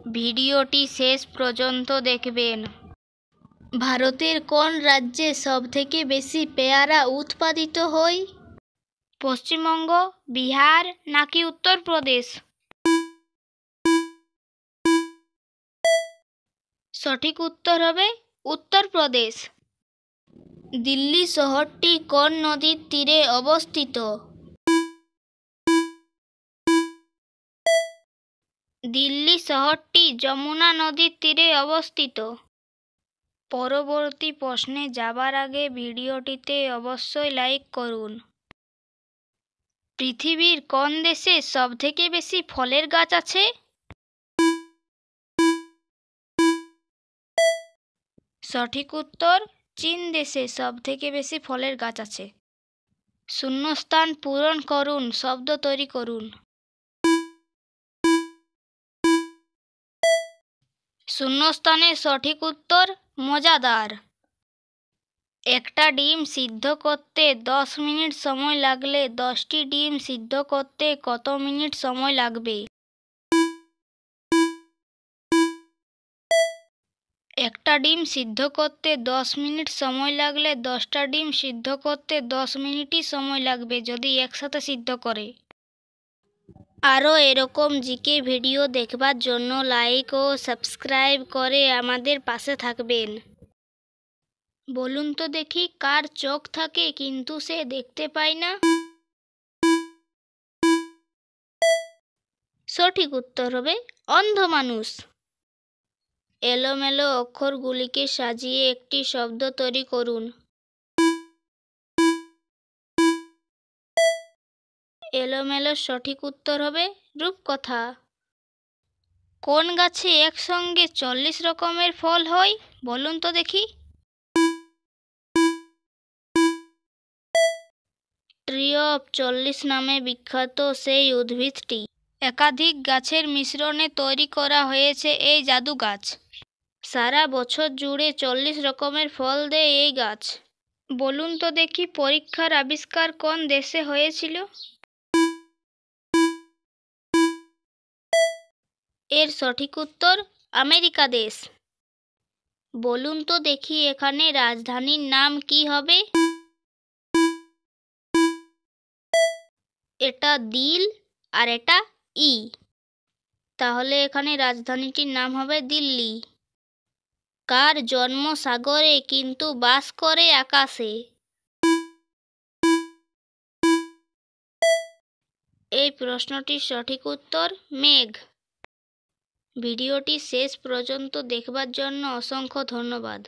ভিডিওটি শেষ পর্যন্ত দেখবেন। ভারতের কোন রাজ্যে সবথেকে বেশি পেয়ারা উৎপাদিত হয়? পশ্চিমবঙ্গ, বিহার নাকি উত্তরপ্রদেশ? সঠিক উত্তর হবে উত্তরপ্রদেশ। দিল্লি শহরটি কোন নদীর তীরে অবস্থিত? দিল্লি শহরটি যমুনা নদীর তীরে অবস্থিত। পরবর্তী প্রশ্নে যাবার আগে ভিডিওটিতে অবশ্যই লাইক করুন। পৃথিবীর কোন দেশে সবথেকে বেশি ফলের গাছ আছে? সঠিক উত্তর চীন দেশে সবথেকে বেশি ফলের গাছ আছে। শূন্যস্থান পূরণ করুন, শব্দ তৈরি করুন। শূন্যস্থানের সঠিক উত্তর মজাদার। একটা ডিম সিদ্ধ করতে 10 মিনিট সময় লাগলে 10টি ডিম সিদ্ধ করতে কত মিনিট সময় লাগবে? একটা ডিম সিদ্ধ করতে 10 মিনিট সময় লাগলে 10টা ডিম সিদ্ধ করতে 10 মিনিটই সময় লাগবে যদি একসাথে সিদ্ধ করে। আরও এরকম জিকে ভিডিও দেখবার জন্য লাইক ও সাবস্ক্রাইব করে আমাদের পাশে থাকবেন। বলুন তো দেখি, কার চোখ থাকে কিন্তু সে দেখতে পায় না? সঠিক উত্তর হবে অন্ধ মানুষ। এলোমেলো অক্ষরগুলিকে সাজিয়ে একটি শব্দ তৈরি করুন। এলোমেলো সঠিক উত্তর হবে রূপকথা। কোন গাছে একসঙ্গে 40 রকমের ফল হয়? বলুন তো দেখি। ট্রি অফ 40 নামে বিখ্যাত সেই উদ্ভিদটি। একাধিক গাছের মিশ্রণে তৈরি করা হয়েছে এই জাদু গাছ। সারা বছর জুড়ে 40 রকমের ফল দেয় এই গাছ। বলুন তো দেখি, পরীক্ষার আবিষ্কার কোন দেশে হয়েছিল? এর সঠিক উত্তর আমেরিকা দেশ। বলুন তো দেখি, এখানে রাজধানীর নাম কি হবে? এটা দিল আর এটা ই, তাহলে এখানে রাজধানীটির নাম হবে দিল্লি। কার জন্ম সাগরে কিন্তু বাস করে আকাশে? এই প্রশ্নটির সঠিক উত্তর মেঘ। ভিডিওটি শেষ পর্যন্ত দেখবার জন্য অসংখ্য ধন্যবাদ।